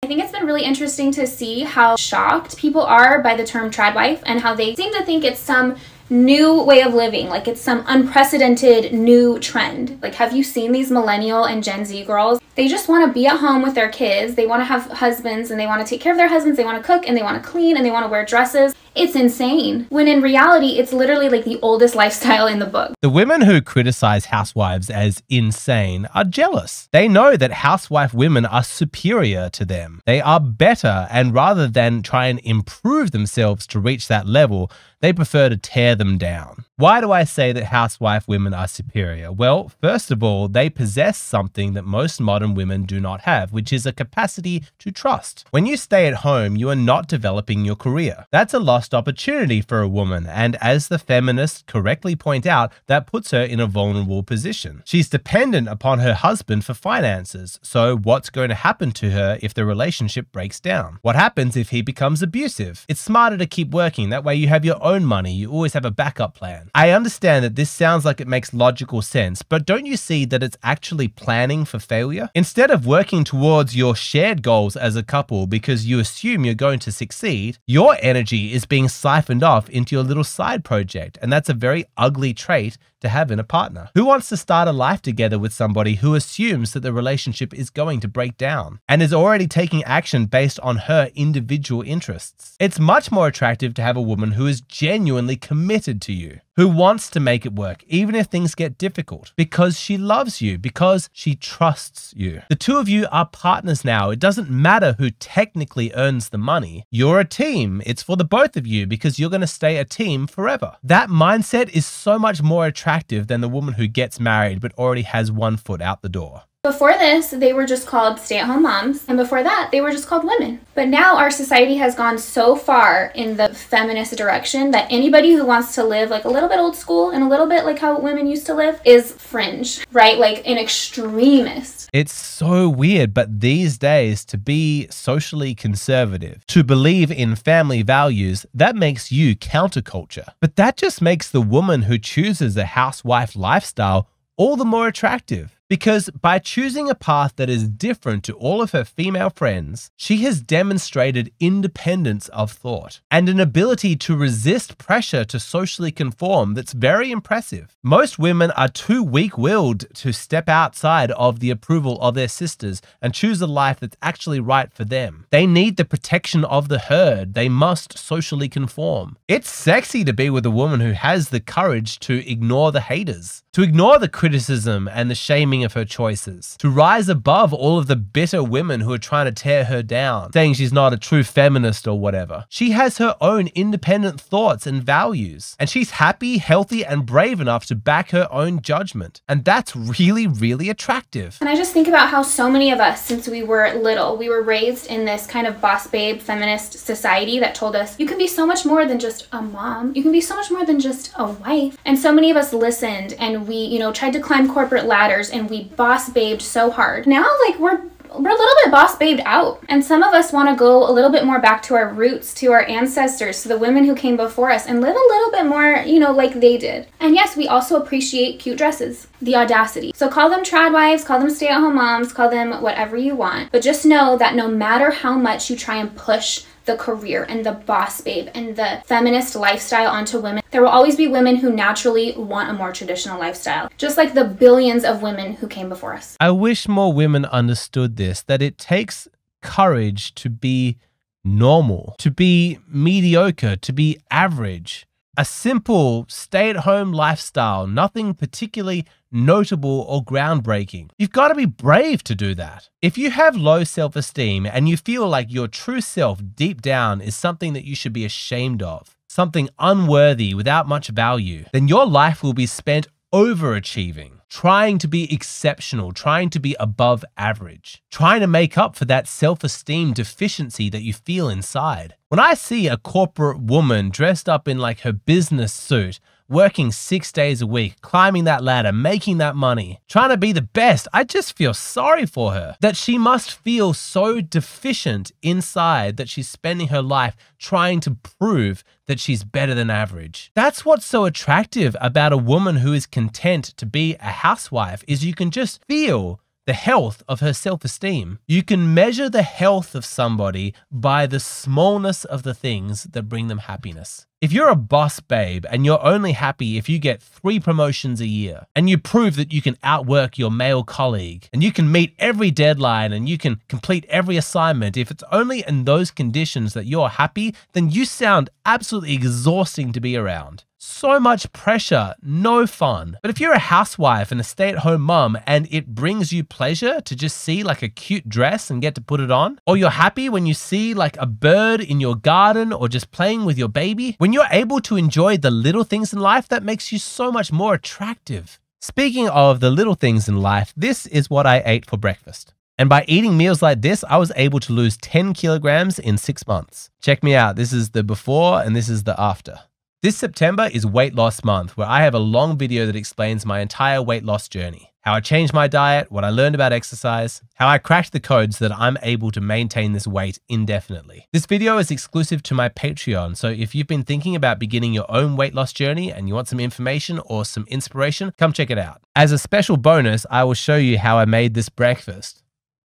I think it's been really interesting to see how shocked people are by the term trad wife and how they seem to think it's some new way of living, like it's some unprecedented new trend. Like, have you seen these millennial and Gen Z girls? They just want to be at home with their kids. They want to have husbands and they want to take care of their husbands. They want to cook and they want to clean and they want to wear dresses. It's insane. When in reality, it's literally like the oldest lifestyle in the book. The women who criticize housewives as insane are jealous. They know that housewife women are superior to them. They are better, and rather than try and improve themselves to reach that level, they prefer to tear them down. Why do I say that housewife women are superior? Well, first of all, they possess something that most modern women do not have, which is a capacity to trust. When you stay at home, you are not developing your career. That's a lost opportunity for a woman, and as the feminists correctly point out, that puts her in a vulnerable position. She's dependent upon her husband for finances, so what's going to happen to her if the relationship breaks down? What happens if he becomes abusive? It's smarter to keep working, that way you have your own money, you always have a backup plan. I understand that this sounds like it makes logical sense, but don't you see that it's actually planning for failure? Instead of working towards your shared goals as a couple because you assume you're going to succeed, your energy is being siphoned off into your little side project, and that's a very ugly trait to have in a partner. Who wants to start a life together with somebody who assumes that the relationship is going to break down and is already taking action based on her individual interests? It's much more attractive to have a woman who is genuinely committed to you, who wants to make it work even if things get difficult, because she loves you, because she trusts you. The two of you are partners now. It doesn't matter who technically earns the money. You're a team. It's for the both of you because you're going to stay a team forever. That mindset is so much more attractive than the woman who gets married but already has one foot out the door. Before this, they were just called stay-at-home moms, and before that, they were just called women. But now our society has gone so far in the feminist direction that anybody who wants to live like a little bit old school and a little bit like how women used to live is fringe, right? Like an extremist. It's so weird, but these days, to be socially conservative, to believe in family values, that makes you counterculture. But that just makes the woman who chooses a housewife lifestyle all the more attractive. Because by choosing a path that is different to all of her female friends, she has demonstrated independence of thought and an ability to resist pressure to socially conform that's very impressive. Most women are too weak-willed to step outside of the approval of their sisters and choose a life that's actually right for them. They need the protection of the herd. They must socially conform. It's sexy to be with a woman who has the courage to ignore the haters, to ignore the criticism and the shaming of her choices, to rise above all of the bitter women who are trying to tear her down, saying she's not a true feminist or whatever. She has her own independent thoughts and values, and she's happy, healthy, and brave enough to back her own judgment. And that's really, really attractive. And I just think about how so many of us, since we were little, we were raised in this kind of boss babe feminist society that told us you can be so much more than just a mom. You can be so much more than just a wife. And so many of us listened and we, tried to climb corporate ladders and we boss babed so hard. Now, like, we're a little bit boss babed out. And some of us want to go a little bit more back to our roots, to our ancestors, to the women who came before us and live a little bit more, like they did. And yes, we also appreciate cute dresses. The audacity. So call them trad wives, call them stay-at-home moms, call them whatever you want. But just know that no matter how much you try and push the career and the boss babe and the feminist lifestyle onto women, there will always be women who naturally want a more traditional lifestyle, just like the billions of women who came before us. I wish more women understood this, that it takes courage to be normal, to be mediocre, to be average. A simple stay-at-home lifestyle, nothing particularly notable or groundbreaking. You've got to be brave to do that. If you have low self-esteem and you feel like your true self deep down is something that you should be ashamed of, something unworthy without much value, then your life will be spent overachieving, trying to be exceptional, trying to be above average, trying to make up for that self-esteem deficiency that you feel inside. When I see a corporate woman dressed up in like her business suit, working 6 days a week, climbing that ladder, making that money, trying to be the best, I just feel sorry for her. That she must feel so deficient inside that she's spending her life trying to prove that she's better than average. That's what's so attractive about a woman who is content to be a housewife, is you can just feel the health of her self-esteem. You can measure the health of somebody by the smallness of the things that bring them happiness. If you're a boss babe and you're only happy if you get 3 promotions a year, and you prove that you can outwork your male colleague, and you can meet every deadline and you can complete every assignment, if it's only in those conditions that you're happy, then you sound absolutely exhausting to be around. So much pressure, no fun. But if you're a housewife and a stay-at-home mum and it brings you pleasure to just see like a cute dress and get to put it on, or you're happy when you see like a bird in your garden or just playing with your baby, when you're able to enjoy the little things in life, that makes you so much more attractive. Speaking of the little things in life, this is what I ate for breakfast. And by eating meals like this, I was able to lose 10 kilograms in 6 months. Check me out. This is the before and this is the after. This September is weight loss month, where I have a long video that explains my entire weight loss journey, how I changed my diet, what I learned about exercise, how I cracked the code so that I'm able to maintain this weight indefinitely. This video is exclusive to my Patreon, so if you've been thinking about beginning your own weight loss journey and you want some information or some inspiration, come check it out. As a special bonus, I will show you how I made this breakfast.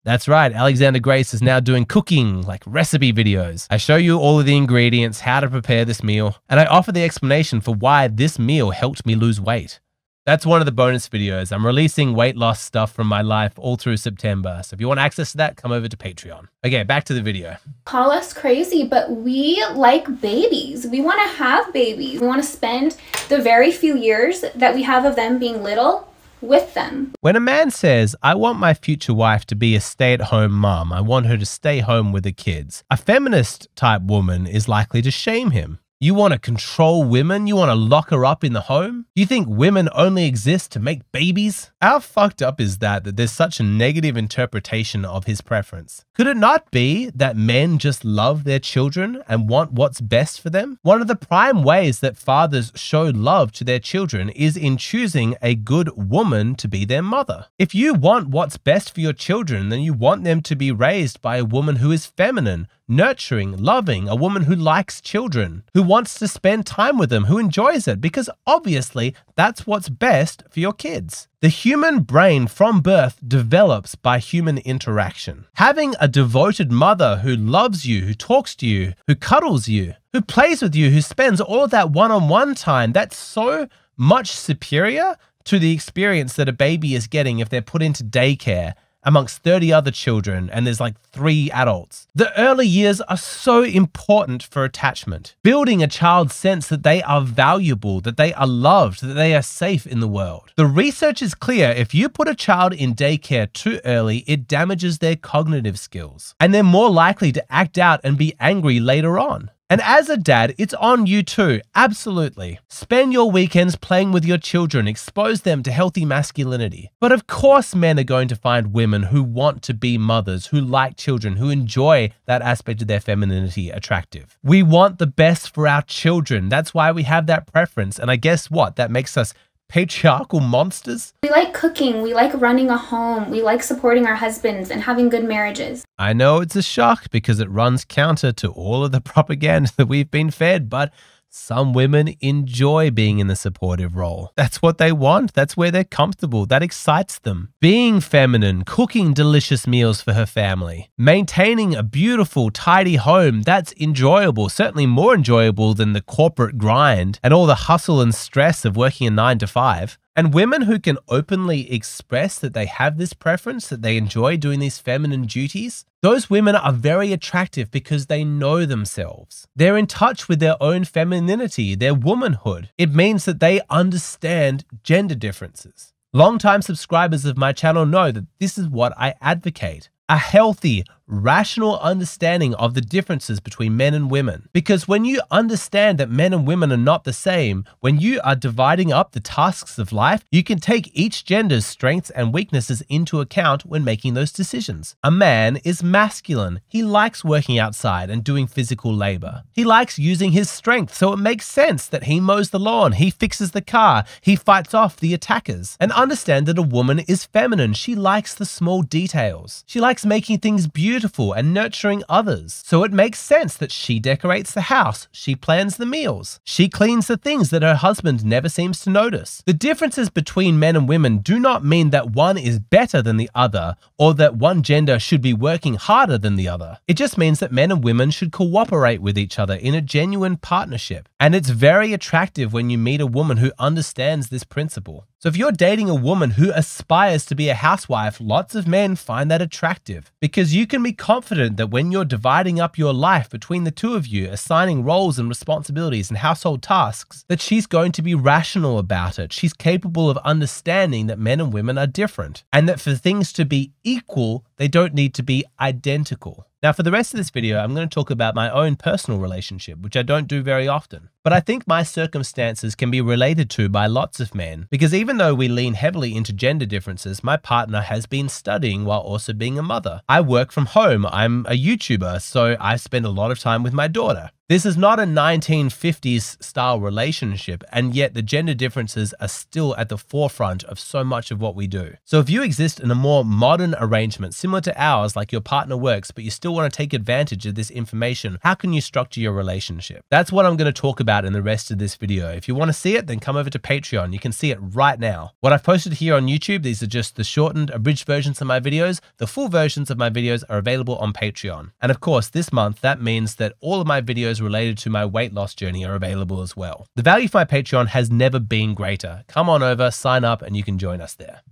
That's right, Alexander Grace is now doing cooking, like recipe videos. I show you all of the ingredients, how to prepare this meal, and I offer the explanation for why this meal helped me lose weight. That's one of the bonus videos. I'm releasing weight loss stuff from my life all through September. So if you want access to that, come over to Patreon. Okay, back to the video. Call us crazy, but we like babies. We want to have babies. We want to spend the very few years that we have of them being little with them. When a man says, I want my future wife to be a stay-at-home mom, I want her to stay home with the kids, a feminist type woman is likely to shame him. You want to control women? You want to lock her up in the home? You think women only exist to make babies? How fucked up is that there's such a negative interpretation of his preference? Could it not be that men just love their children and want what's best for them? One of the prime ways that fathers show love to their children is in choosing a good woman to be their mother. If you want what's best for your children, then you want them to be raised by a woman who is feminine, nurturing, loving, a woman who likes children, who wants to spend time with them, who enjoys it, because obviously that's what's best for your kids. The human brain from birth develops by human interaction. Having a devoted mother who loves you, who talks to you, who cuddles you, who plays with you, who spends all of that one-on-one time, that's so much superior to the experience that a baby is getting if they're put into daycare amongst 30 other children and there's like 3 adults. The early years are so important for attachment. Building a child's sense that they are valuable, that they are loved, that they are safe in the world. The research is clear. If you put a child in daycare too early, it damages their cognitive skills, and they're more likely to act out and be angry later on. And as a dad, it's on you too, absolutely. Spend your weekends playing with your children, expose them to healthy masculinity. But of course men are going to find women who want to be mothers, who like children, who enjoy that aspect of their femininity attractive. We want the best for our children. That's why we have that preference. And I guess what? That makes us patriarchal monsters? We like cooking, we like running a home, we like supporting our husbands and having good marriages. I know it's a shock because it runs counter to all of the propaganda that we've been fed, but some women enjoy being in the supportive role. That's what they want. That's where they're comfortable. That excites them. Being feminine, cooking delicious meals for her family, maintaining a beautiful, tidy home, that's enjoyable. Certainly more enjoyable than the corporate grind and all the hustle and stress of working a 9 to 5. And women who can openly express that they have this preference, that they enjoy doing these feminine duties, those women are very attractive because they know themselves. They're in touch with their own femininity, their womanhood. It means that they understand gender differences. Longtime subscribers of my channel know that this is what I advocate. A healthy, rational understanding of the differences between men and women. Because when you understand that men and women are not the same, when you are dividing up the tasks of life, you can take each gender's strengths and weaknesses into account when making those decisions. A man is masculine. He likes working outside and doing physical labor. He likes using his strength, so it makes sense that he mows the lawn, he fixes the car, he fights off the attackers. And understand that a woman is feminine. She likes the small details. She likes making things beautiful. beautiful and nurturing others. So it makes sense that she decorates the house, she plans the meals, she cleans the things that her husband never seems to notice. The differences between men and women do not mean that one is better than the other or that one gender should be working harder than the other. It just means that men and women should cooperate with each other in a genuine partnership. And it's very attractive when you meet a woman who understands this principle. So if you're dating a woman who aspires to be a housewife, lots of men find that attractive because you can be confident that when you're dividing up your life between the two of you, assigning roles and responsibilities and household tasks, that she's going to be rational about it. She's capable of understanding that men and women are different and that for things to be equal, they don't need to be identical. Now, for the rest of this video, I'm going to talk about my own personal relationship, which I don't do very often. But I think my circumstances can be related to by lots of men, because even though we lean heavily into gender differences, my partner has been studying while also being a mother. I work from home. I'm a YouTuber, so I spend a lot of time with my daughter. This is not a 1950s style relationship, and yet the gender differences are still at the forefront of so much of what we do. So if you exist in a more modern arrangement similar to ours, like your partner works, but you still want to take advantage of this information, how can you structure your relationship? That's what I'm going to talk about in the rest of this video. If you want to see it, then come over to Patreon. You can see it right now. What I've posted here on YouTube, these are just the shortened, abridged versions of my videos. The full versions of my videos are available on Patreon. And of course, this month, that means that all of my videos related to my weight loss journey are available as well. The value for my Patreon has never been greater. Come on over, sign up, and you can join us there.